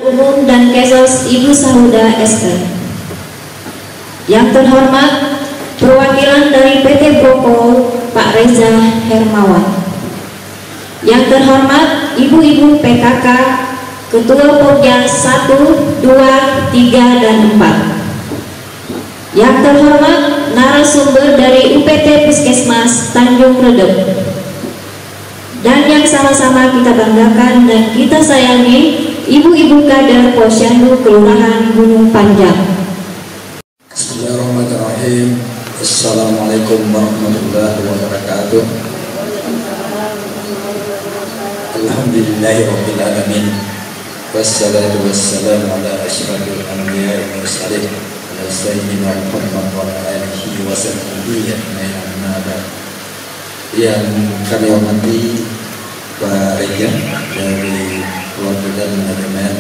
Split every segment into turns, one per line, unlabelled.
Umum dan Kesos Ibu Sahuda Esther. Yang terhormat perwakilan dari PT Prokol Pak Reza Hermawan. Yang terhormat Ibu-Ibu PKK Ketua Pokja 1, 2, 3, dan 4. Yang terhormat narasumber dari UPT Puskesmas Tanjung Redep. Dan yang sama-sama kita banggakan dan kita sayangi, Ibu-Ibu Kader Posyandu Kelurahan Gunung Panjang.
Bismillahirrahmanirrahim. Assalamualaikum warahmatullahi wabarakatuh. Alhamdulillahirabbil alamin. Wassalatu wassalamu ala asyrafil anbiya'i wal mursalin ala sayyidina Muhammad wa ala alihi wa sahbihi ajma'in. Yang kami hormati Pak Reza dari perwakilan manajemen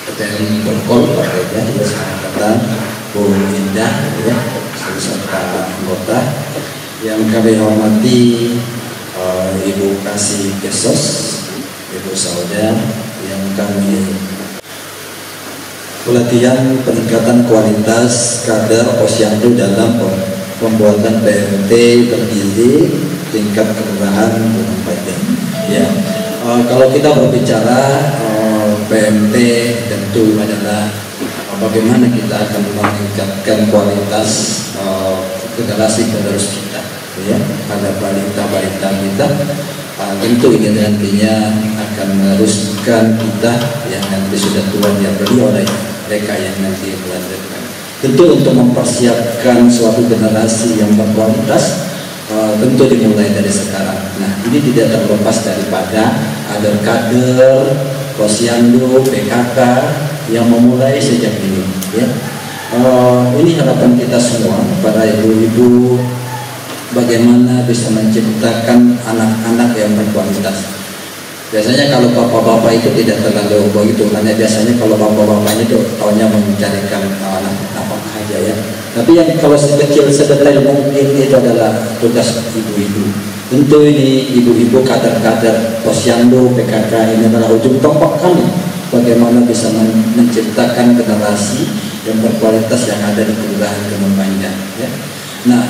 PTN Prokol Pak Reza, Angkatan Bu Indah, ya, serta anggota. Yang kami hormati Ibu Kasih Kesos, Ibu Sauda, yang kami pelatihan peningkatan kualitas kader Posyandu dalam pembuatan PMT tergizi tingkat kelurahan Gunung Panjang. Ya, kalau kita berbicara PMT tentu adalah bagaimana kita akan meningkatkan kualitas generasi penerus kita, ya, pada balita-balita kita. Tentu ini nantinya akan meneruskan kita yang nanti sudah tua dibeli oleh mereka yang nanti melanjutkan. Tentu untuk mempersiapkan suatu generasi yang berkualitas, tentu dimulai dari sekarang. Nah, ini tidak terlepas daripada ada kader Posyandu, PKK yang memulai sejak ini, ya. Ini harapan kita semua para ibu-ibu, bagaimana bisa menciptakan anak-anak yang berkualitas. Biasanya kalau bapak-bapak itu tidak terlalu begitu, karena biasanya kalau bapak-bapaknya itu taunya mencarikan anak apa aja, ya. Tapi yang kalau sekecil sedetail mungkin itu adalah tugas ibu-ibu. Tentu ini ibu-ibu kader-kader Posyandu, PKK ini adalah ujung tombak kami bagaimana bisa menciptakan generasi yang berkualitas yang ada di Kelurahan Gunung Panjang, ya. Nah,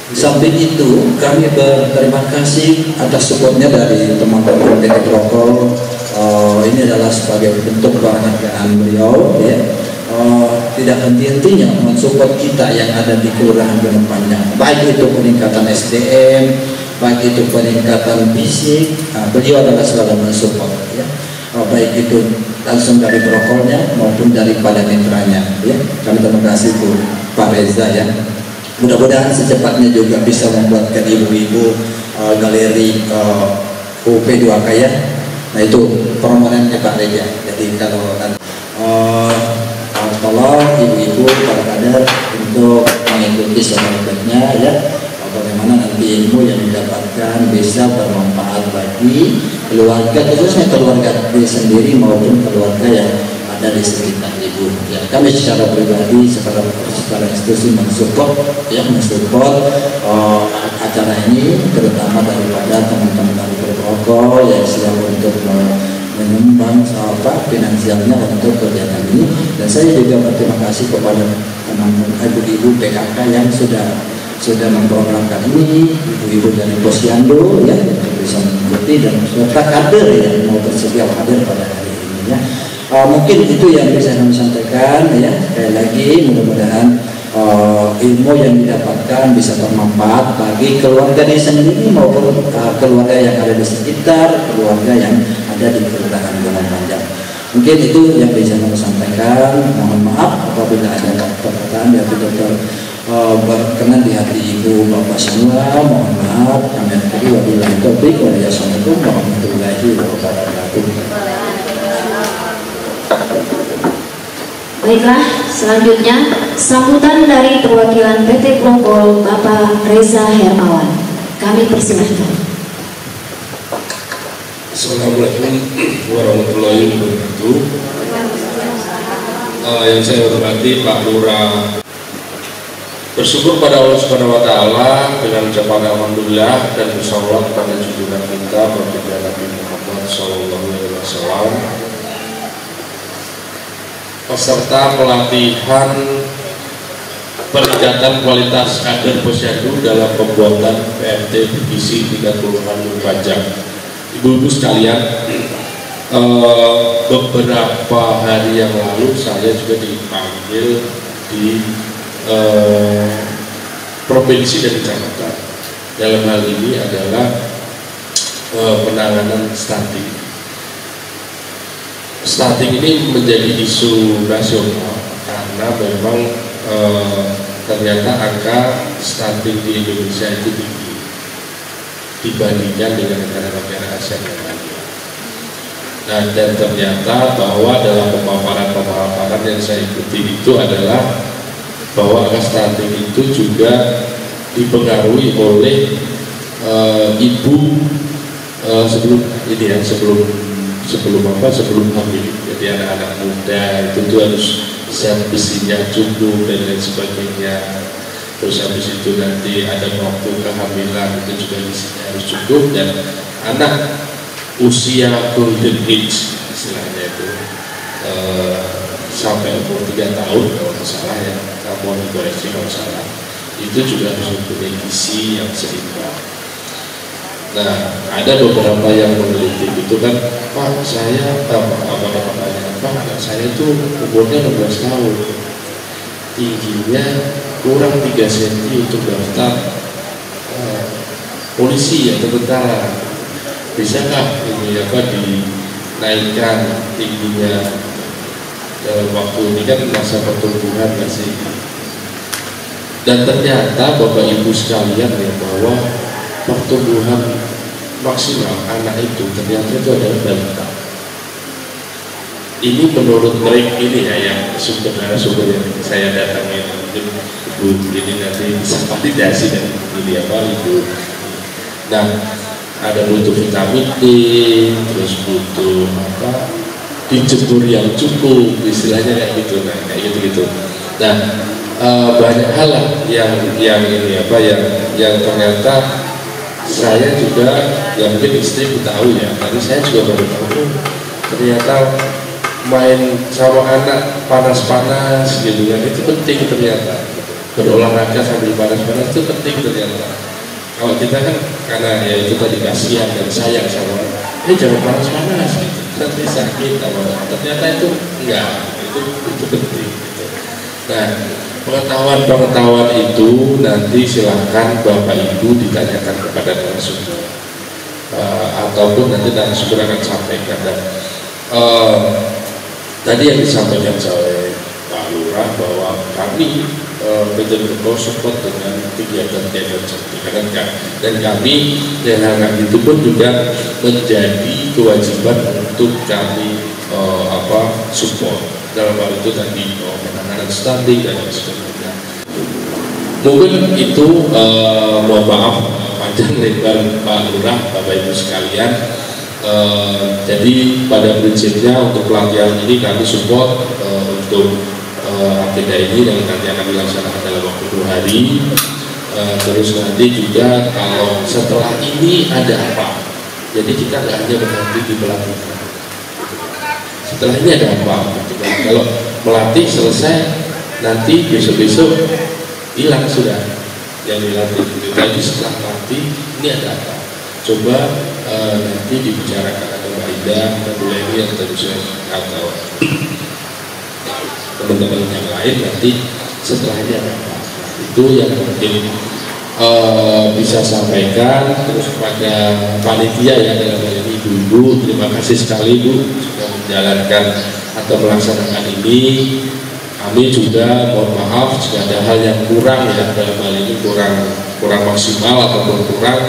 di samping itu kami berterima kasih atas supportnya dari teman-teman PT Prokol. Ini adalah sebagai bentuk penghargaan beliau, ya. Tidak henti-hentinya mensupport kita yang ada di Kelurahan Gunung Panjang, baik itu peningkatan SDM, baik itu peningkatan fisik. Beliau adalah selalu mensupport, ya. Baik itu langsung dari Prokolnya maupun daripada mitranya, ya. Kami terima kasih Bu Pak Reza, ya. Mudah-mudahan secepatnya juga bisa membuatkan ibu-ibu galeri UP2K, ya. Nah, itu permohonannya Pak Reza. Jadi kalau tolong ibu-ibu para kader untuk mengikuti selanjutnya, ya, bagaimana nanti ilmu yang didapatkan bisa bermanfaat bagi keluarga, khususnya keluarga sendiri maupun keluarga yang ada di sekitar ibu, ya. Kami secara pribadi, secara institusi mensupport, ya, acara ini, terutama daripada teman-teman dari Prokol yang siap untuk menyumbang finansialnya untuk kegiatan ini. Dan saya juga berterima kasih kepada teman-teman ibu-ibu PKK yang sudah memprogramkan ini, ibu-ibu dari Posyandu, ya, yang bisa mengikuti dan serta kader yang mau bersedia hadir pada hari ini, ya. Mungkin itu yang bisa kami sampaikan, ya. Sekali lagi mudah-mudahan ilmu yang didapatkan bisa bermanfaat bagi keluarga di sendiri maupun keluarga yang ada di sekitar, keluarga yang ada di Kelurahan Gunung Panjang. Mungkin itu yang bisa kami sampaikan. Mohon maaf apabila ada perkataan yang tidak berkenan di hati ibu bapak semua. Mohon maaf. Kami akhiri wabillahi taufiq wal hidayah. Assalamualaikum warahmatullahi wabarakatuh.
Baiklah, selanjutnya sambutan dari perwakilan PT Prokol Bapak Reza Hermawan. Kami persilahkan.
Assalamualaikum warahmatullahi wabarakatuh. Yang saya hormati Pak Lurah, bersyukur pada Allah Subhanahu Wa Taala dengan ucapan alhamdulillah dan bersalawat kepada junjungan kita Baginda Nabi Muhammad SAW. Selam, peserta pelatihan peningkatan kualitas kader Posyandu dalam pembuatan PMT berisi 30 jam. Ibu-ibu sekalian, beberapa hari yang lalu saya juga dipanggil di provinsi dan kecamatan. Dalam hal ini adalah penanganan stunting. Stunting ini menjadi isu nasional karena memang ternyata angka stunting di Indonesia itu tinggi dibandingkan dengan negara-negara ASEAN yang lainnya. Nah, dan ternyata bahwa dalam pemaparan yang saya ikuti itu adalah bahwa angka stunting itu juga dipengaruhi oleh ibu sebelum hamil. Jadi anak-anak muda itu tuh harus zat besinya cukup dan lain sebagainya. Terus habis itu nanti ada waktu kehamilan itu juga besinya harus cukup, dan anak usia golden age istilahnya itu sampai umur 3 tahun kalau nggak salah ya, kamu dikoreksi kalau salah, itu juga harus mempunyai gizi yang seimbang. Nah, ada beberapa yang meneliti itu kan, Pak, saya Pak, anak saya itu umurnya 16 tahun, tingginya kurang 3 cm untuk daftar polisi atau tentara. Bisakah ini dinaikkan tingginya dalam waktu ini, kan masa pertumbuhan masih. Dan ternyata Bapak Ibu sekalian ya, bahwa pertumbuhan maksimal anak itu ternyata itu adalah balita. Ini menurut mereka ini ya, yang sumber yang saya datangin, mungkin Ibu ini nanti bisa validasi dan ini apa Ibu. Nah, ada butuh vitamin D, terus butuh dijemur yang cukup, istilahnya kayak gitu, nah kayak gitu. Nah, banyak hal lah yang ini yang ternyata saya juga, ya mungkin istri tahu ya, tapi saya juga baru tahu ternyata main sama anak panas-panas gitu kan, itu penting ternyata. Berolahraga sambil panas-panas itu penting ternyata. Kalau kita kan karena ya itu tadi kasihan dan sayang sama jangan panas-panas gitu, nanti sakit apa, ternyata itu enggak, itu penting gitu. Nah, pengetahuan itu nanti silahkan Bapak Ibu ditanyakan kepada narasumber ataupun nanti narasumber akan sampaikan. Dan tadi yang disampaikan oleh Pak Lurah bahwa kami betul-betul support dengan kegiatan-kegiatan sertifikat, dan kami dengan itu pun juga menjadi kewajiban untuk kami support dalam hal itu tadi penanganan stunting dan sebagainya. Mungkin itu mohon maaf panjang lebar Pak Lurah, Bapak Ibu sekalian. Jadi pada prinsipnya untuk pelatihan ini kami support untuk agenda ini yang nanti akan dilaksanakan dalam waktu 2 hari. Terus nanti juga kalau setelah ini ada apa, jadi kita nggak hanya berhenti di pelatihan. Setelah ini ada apa? Gitu kan? Kalau melatih selesai, nanti besok-besok hilang sudah yang dilatih. Jadi setelah melatih ini ada apa? Coba nanti dibicarakan ada Mbak Ida, ada Bu Leni atau teman-teman yang lain nanti setelah ini ada apa? Itu yang mungkin bisa sampaikan. Terus kepada panitia ya dalam hal ini Ibu-ibu, terima kasih sekali Bu sudah menjalankan atau melaksanakan ini. Kami juga mohon maaf jika ada hal yang kurang ya dalam hal ini kurang maksimal ataupun kurang.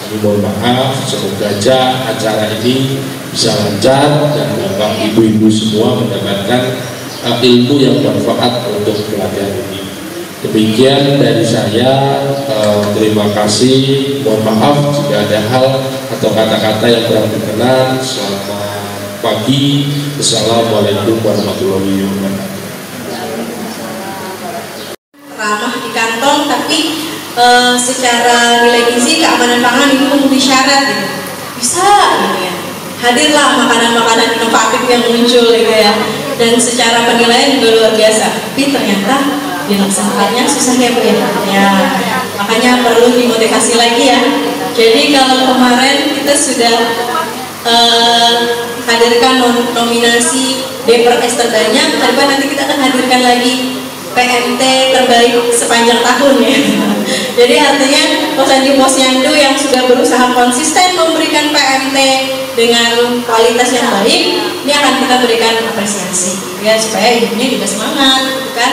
Kami mohon maaf. Semoga aja acara ini bisa lancar dan Bapak Ibu-ibu semua mendapatkan ilmu yang bermanfaat untuk pelatihan ini. Demikian dari saya, terima kasih, mohon maaf jika ada hal atau kata-kata yang kurang berkenan. Selamat pagi, Assalamualaikum warahmatullahi wabarakatuh.
Ramah di kantong, tapi secara nilai gizi keamanan pangan itu memenuhi syarat gitu. Bisa gitu ya. hadirlah makanan-makanan inovatif yang muncul gitu ya, dan secara penilaian juga luar biasa. Tapi ternyata dilaksanakannya susah ya Bu ya. Ya, makanya perlu dimotivasi lagi ya. Jadi kalau kemarin kita sudah hadirkan nominasi DPRS terbanyak, tapi nanti kita akan hadirkan lagi PMT terbaik sepanjang tahun ya. Jadi artinya Posyandu Posyandu yang sudah berusaha konsisten memberikan PMT dengan kualitas yang baik, ini akan kita berikan apresiasi ya, supaya ibunya juga semangat, kan?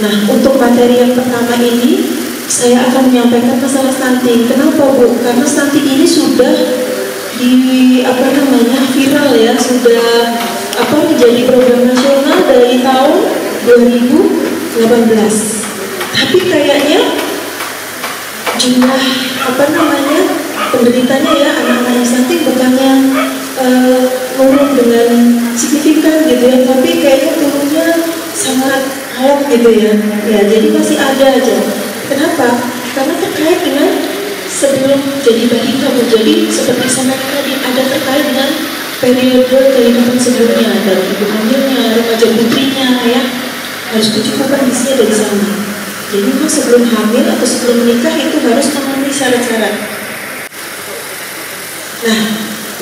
Nah, untuk materi yang pertama ini saya akan menyampaikan masalah stunting. Kenapa Bu? Karena stunting ini sudah viral ya, sudah menjadi program nasional dari tahun 2018. Tapi kayaknya jumlah penderitanya ya, anak-anak yang stunting bukannya turun dengan signifikan gitu ya, tapi kayaknya turunnya sangat alot gitu ya. Ya, jadi masih ada aja. Kenapa? Karena terkait dengan sebelum jadi balita, jadi seperti saya tadi ada terkait dengan periode kehidupan sebelumnya, dari ibu hamilnya, remaja putrinya ya, harus dicukupan isinya dari sana. Jadi memang sebelum hamil atau sebelum menikah itu harus memenuhi syarat-syarat. Nah,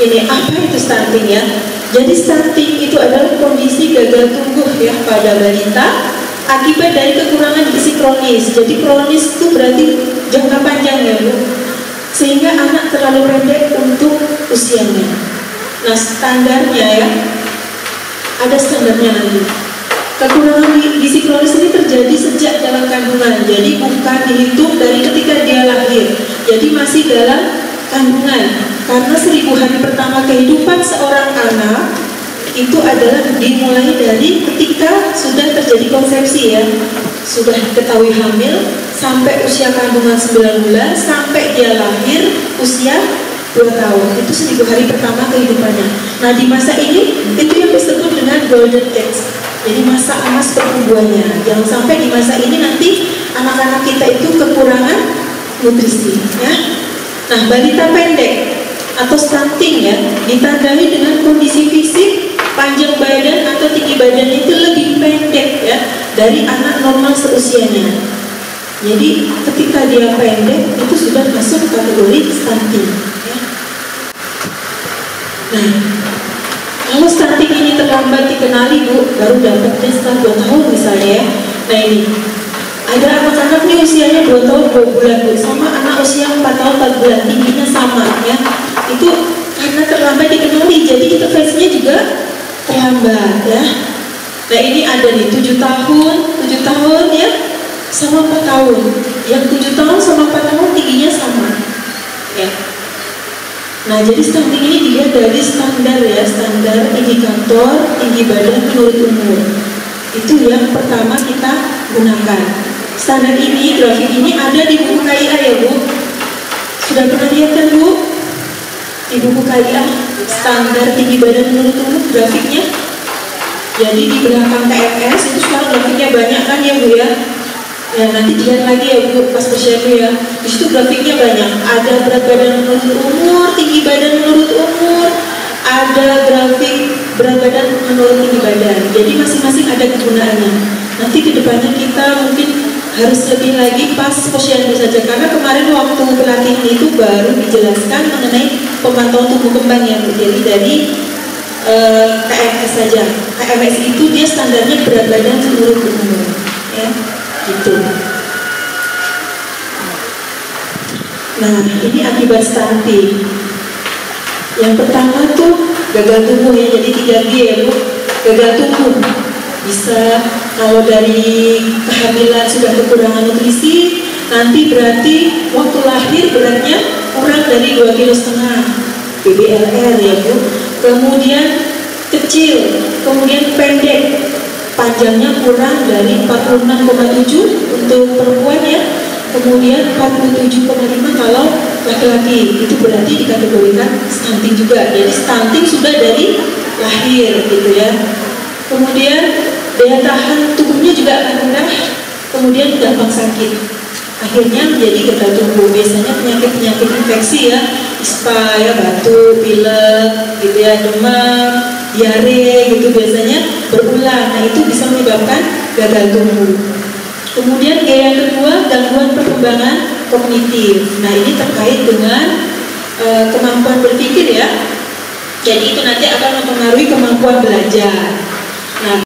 ini apa itu stunting ya? Jadi stunting itu adalah kondisi gagal tumbuh ya pada balita akibat dari kekurangan gizi kronis. Jadi kronis itu berarti jangka panjang ya Bu, sehingga anak terlalu pendek untuk usianya. Nah, standarnya ya, ada standarnya nanti. Kekurangan gizi kronis ini terjadi sejak dalam kandungan, jadi bukan dihitung dari ketika dia lahir. Jadi masih dalam kandungan, karena 1000 hari pertama kehidupan seorang anak itu adalah dimulai dari ketika sudah terjadi konsepsi ya, sudah diketahui hamil sampai usia kandungan 9 bulan sampai dia lahir usia 2 tahun, itu 1000 hari pertama kehidupannya. Nah, di masa ini itu yang disebut dengan golden age, jadi masa emas pertumbuhannya. Jangan sampai di masa ini nanti anak-anak kita itu kekurangan nutrisi ya. Nah, balita pendek atau stunting ya ditandai dengan kondisi fisik, panjang badan atau tinggi badan itu lebih pendek ya dari anak normal seusianya. Jadi ketika dia pendek itu sudah masuk kategori stunting ya. Nah, kalau stunting ini terlambat dikenali Bu, baru dapatnya setelah 2 tahun misalnya ya. Nah, ini ada anak-anak nih usianya 2 tahun 2 bulan Bu, sama anak usia 4 tahun 4 bulan, tingginya sama ya. Itu karena terlambat dikenali, jadi intervensinya juga terlambat ya. Nah, ini ada nih 7 tahun ya sama 4 tahun. Yang 7 tahun sama 4 tahun tingginya sama ya. Nah, jadi stunting ini dilihat dari standar ya, standar indikator tinggi badan menurut umur. Itu yang pertama kita gunakan. Standar ini, grafik ini ada di buku KIA ya Bu. Sudah pernah lihat kan Bu? Di buku KIA standar tinggi badan menurut umur grafiknya. Jadi di belakang TMS itu sekarang grafiknya banyak kan ya Bu ya. Ya, nanti dilihat lagi ya Bu pas Posyandu ya. Di situ grafiknya banyak. Ada berat badan menurut umur, tinggi badan menurut umur, ada grafik berat badan menurut tinggi badan. Jadi masing-masing ada kegunaannya. Nanti kedepannya kita mungkin harus lebih lagi pas Posyandu saja, karena kemarin waktu pelatihan itu baru dijelaskan mengenai pemantauan tumbuh kembang ya Bu. Jadi dari KMS saja. KMS itu dia standarnya berat badan menurut umur ya. Gitu. Nah, ini akibat stunting. Yang pertama tuh gagal tumbuh ya, jadi 3G ya Bu. Gagal tumbuh bisa kalau dari kehamilan sudah kekurangan nutrisi, nanti berarti waktu lahir beratnya kurang dari 2,5 kg BBLR ya Bu. Kemudian kecil, kemudian pendek, panjangnya kurang dari 46,7 untuk perempuan ya, kemudian 47,5 kalau laki-laki. Itu berarti dikategorikan stunting juga. Jadi stunting sudah dari lahir gitu ya. Kemudian daya tahan tubuhnya juga akan rendah, kemudian gampang sakit. akhirnya menjadi gagal tumbuh. Biasanya penyakit-penyakit infeksi ya, ispa ya, batuk, pilek gitu ya, demam, diare gitu biasanya berulang. Nah itu bisa menyebabkan gagal tumbuh. Kemudian yang kedua, gangguan perkembangan kognitif. Nah ini terkait dengan kemampuan berpikir ya. Jadi itu nanti akan mempengaruhi kemampuan belajar.